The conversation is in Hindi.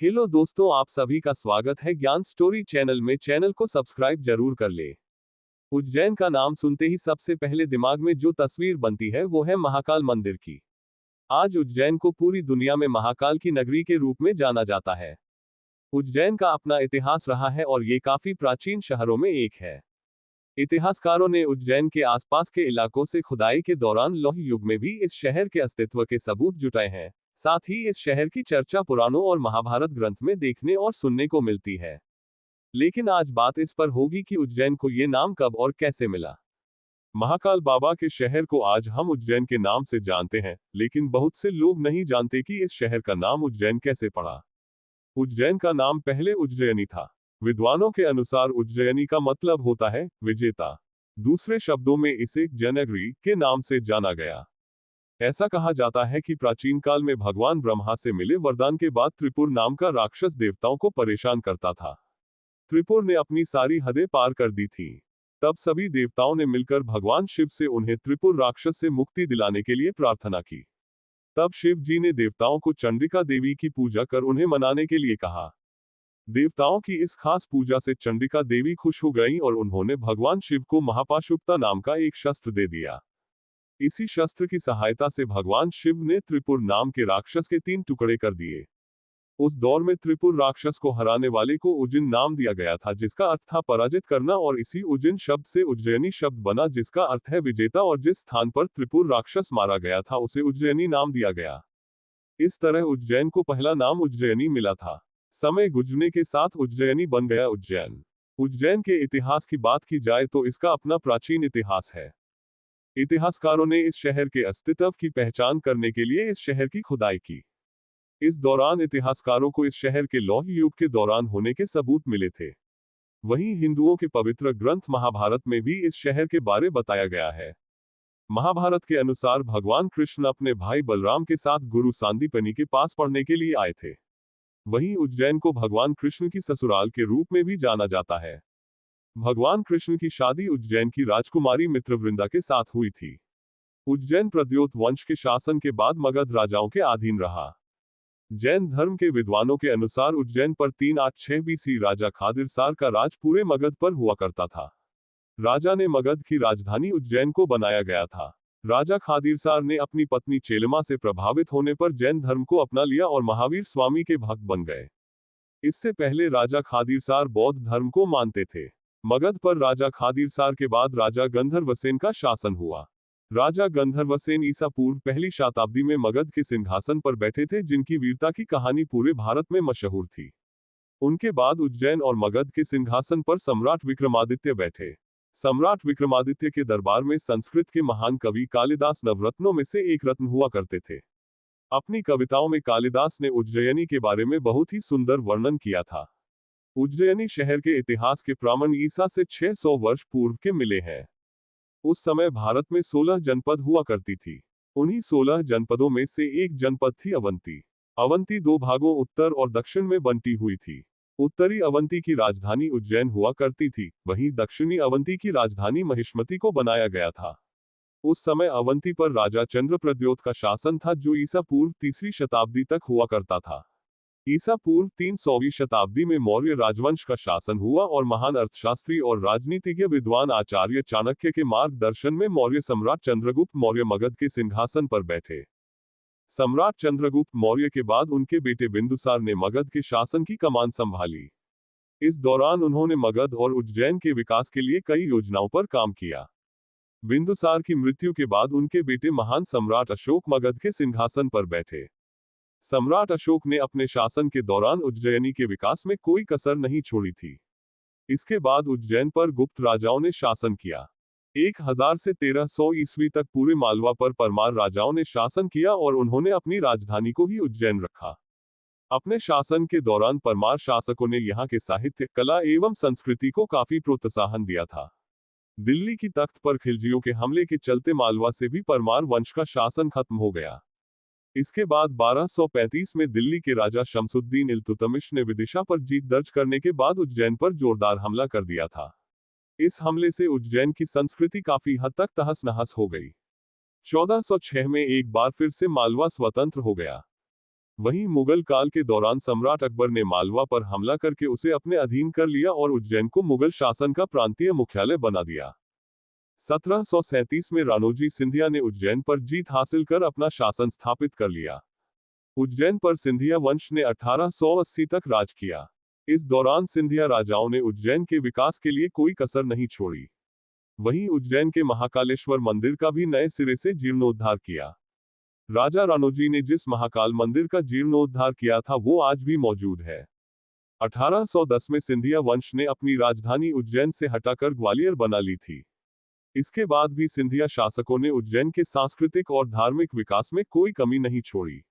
हेलो दोस्तों, आप सभी का स्वागत है ज्ञान स्टोरी चैनल में। चैनल को सब्सक्राइब जरूर कर ले। उज्जैन का नाम सुनते ही सबसे पहले दिमाग में जो तस्वीर बनती है वो है महाकाल मंदिर की। आज उज्जैन को पूरी दुनिया में महाकाल की नगरी के रूप में जाना जाता है। उज्जैन का अपना इतिहास रहा है और ये काफी प्राचीन शहरों में एक है। इतिहासकारों ने उज्जैन के आसपास के इलाकों से खुदाई के दौरान लौह युग में भी इस शहर के अस्तित्व के सबूत जुटाए हैं। साथ ही इस शहर की चर्चा पुराणों और महाभारत ग्रंथ में देखने और सुनने को मिलती है। लेकिन आज बात इस पर होगी कि उज्जैन को ये नाम कब और कैसे मिला। महाकाल बाबा के शहर को आज हम उज्जैन के नाम से जानते हैं, लेकिन बहुत से लोग नहीं जानते कि इस शहर का नाम उज्जैन कैसे पड़ा। उज्जैन का नाम पहले उज्जयिनी था। विद्वानों के अनुसार उज्जयिनी का मतलब होता है विजेता। दूसरे शब्दों में इसे जनगरी के नाम से जाना गया। ऐसा कहा जाता है कि प्राचीन काल में भगवान ब्रह्मा से मिले वरदान के बाद त्रिपुर नाम का राक्षस देवताओं को परेशान करता था। त्रिपुर ने अपनी सारी हदें पार कर दी थी। तब सभी देवताओं ने मिलकर भगवान शिव से उन्हें त्रिपुर राक्षस से मुक्ति दिलाने के लिए प्रार्थना की। तब शिव जी ने देवताओं को चंडिका देवी की पूजा कर उन्हें मनाने के लिए कहा। देवताओं की इस खास पूजा से चंडिका देवी खुश हो गईं और उन्होंने भगवान शिव को महापाशुपता नाम का एक शस्त्र दे दिया। इसी शस्त्र की सहायता से भगवान शिव ने त्रिपुर नाम के राक्षस के 3 टुकड़े कर दिए। उस दौर में त्रिपुर राक्षस को हराने वाले को उजिन नाम दिया गया था, जिसका अर्थ था पराजित करना, और इसी उजिन शब्द से उज्जयिनी शब्द बना, जिसका अर्थ है विजेता, और जिस स्थान पर त्रिपुर राक्षस मारा गया था उसे उज्जयिनी नाम दिया गया। इस तरह उज्जैन को पहला नाम उज्जयिनी मिला था। समय गुजरने के साथ उज्जयिनी बन गया उज्जैन। उज्जैन के इतिहास की बात की जाए तो इसका अपना प्राचीन इतिहास है। इतिहासकारों ने इस शहर के अस्तित्व की पहचान करने के लिए इस शहर की खुदाई की। इस दौरान इतिहासकारों को इस शहर के लौह युग के दौरान होने के सबूत मिले थे। वहीं हिंदुओं के पवित्र ग्रंथ महाभारत में भी इस शहर के बारे बताया गया है। महाभारत के अनुसार भगवान कृष्ण अपने भाई बलराम के साथ गुरु सांदीपनि के पास पढ़ने के लिए आए थे। वहीं उज्जैन को भगवान कृष्ण की ससुराल के रूप में भी जाना जाता है। भगवान कृष्ण की शादी उज्जैन की राजकुमारी मित्रवृंदा के साथ हुई थी। उज्जैन प्रद्योत वंश के शासन के बाद मगध राजाओं के अधीन रहा। जैन धर्म के विद्वानों के अनुसार उज्जैन पर 386 बीसी राजा खादिरसार का राज पूरे मगध पर हुआ करता था। राजा ने मगध की राजधानी उज्जैन को बनाया गया था। राजा खादिरसार ने अपनी पत्नी चेलमा से प्रभावित होने पर जैन धर्म को अपना लिया और महावीर स्वामी के भक्त बन गए। इससे पहले राजा खादिरसार बौद्ध धर्म को मानते थे। मगध पर राजा खादिरसार के बाद राजा गंधर्वसेन का शासन हुआ। राजा गंधर्वसेन ईसा पूर्व पहली शताब्दी में मगध के सिंहासन पर बैठे थे, जिनकी वीरता की कहानी पूरे भारत में मशहूर थी। उनके बाद उज्जैन और मगध के सिंहासन पर सम्राट विक्रमादित्य बैठे। सम्राट विक्रमादित्य के दरबार में संस्कृत के महान कवि कालिदास नवरत्नों में से एक रत्न हुआ करते थे। अपनी कविताओं में कालिदास ने उज्जयिनी के बारे में बहुत ही सुंदर वर्णन किया था। उज्जयिनी शहर के इतिहास के प्रमाण ईसा से 600 वर्ष पूर्व के मिले हैं। उस समय भारत में 16 जनपद हुआ करती थी। उन्हीं 16 जनपदों में से एक जनपद थी अवंती। अवंती 2 भागों उत्तर और दक्षिण में बंटी हुई थी। उत्तरी अवंती की राजधानी उज्जैन हुआ करती थी, वहीं दक्षिणी अवंती की राजधानी महिष्मती को बनाया गया था। उस समय अवंती पर राजा चंद्रप्रद्योत का शासन था, जो ईसा पूर्व 3री शताब्दी तक हुआ करता था। ईसा पूर्व 300वीं शताब्दी में मौर्य राजवंश का शासन हुआ और महान अर्थशास्त्री और राजनीतिज्ञ विद्वान आचार्य चाणक्य के मार्गदर्शन में मौर्य सम्राट चंद्रगुप्त मौर्य मगध के सिंहासन पर बैठे। सम्राट चंद्रगुप्त मौर्य के बाद उनके बेटे बिंदुसार ने मगध के शासन की कमान संभाली। इस दौरान उन्होंने मगध और उज्जैन के विकास के लिए कई योजनाओं पर काम किया। बिंदुसार की मृत्यु के बाद उनके बेटे महान सम्राट अशोक मगध के सिंहासन पर बैठे। सम्राट अशोक ने अपने शासन के दौरान उज्जैनी के विकास में कोई कसर नहीं छोड़ी थी। इसके बाद उज्जैन पर गुप्त राजाओं ने शासन किया। 1000 से 1300 ईस्वी तक पूरे मालवा पर परमार राजाओं ने शासन किया और उन्होंने अपनी राजधानी को ही उज्जैन रखा। अपने शासन के दौरान परमार शासकों ने यहाँ के साहित्य, कला एवं संस्कृति को काफी प्रोत्साहन दिया था। दिल्ली की तख्त पर खिलजियों के हमले के चलते मालवा से भी परमार वंश का शासन खत्म हो गया। इसके बाद 1235 में दिल्ली के राजा शमसुद्दीन इल्तुतमिश ने विदिशा पर जीत दर्ज करने के बाद उज्जैन पर जोरदार हमला कर दिया था। इस हमले से उज्जैन की संस्कृति काफी हद तक तहस नहस हो गई। 1406 में एक बार फिर से मालवा स्वतंत्र हो गया। वहीं मुगल काल के दौरान सम्राट अकबर ने मालवा पर हमला करके उसे अपने अधीन कर लिया और उज्जैन को मुगल शासन का प्रांतीय मुख्यालय बना दिया। 1737 में राणोजी सिंधिया ने उज्जैन पर जीत हासिल कर अपना शासन स्थापित कर लिया। उज्जैन पर सिंधिया वंश ने 1880 तक राज किया। इस दौरान सिंधिया राजाओं ने उज्जैन के विकास के लिए कोई कसर नहीं छोड़ी। वहीं उज्जैन के महाकालेश्वर मंदिर का भी नए सिरे से जीर्णोद्धार किया। राजा राणोजी ने जिस महाकाल मंदिर का जीर्णोद्धार किया था वो आज भी मौजूद है। 1810 में सिंधिया वंश ने अपनी राजधानी उज्जैन से हटाकर ग्वालियर बना ली थी। इसके बाद भी सिंधिया शासकों ने उज्जैन के सांस्कृतिक और धार्मिक विकास में कोई कमी नहीं छोड़ी।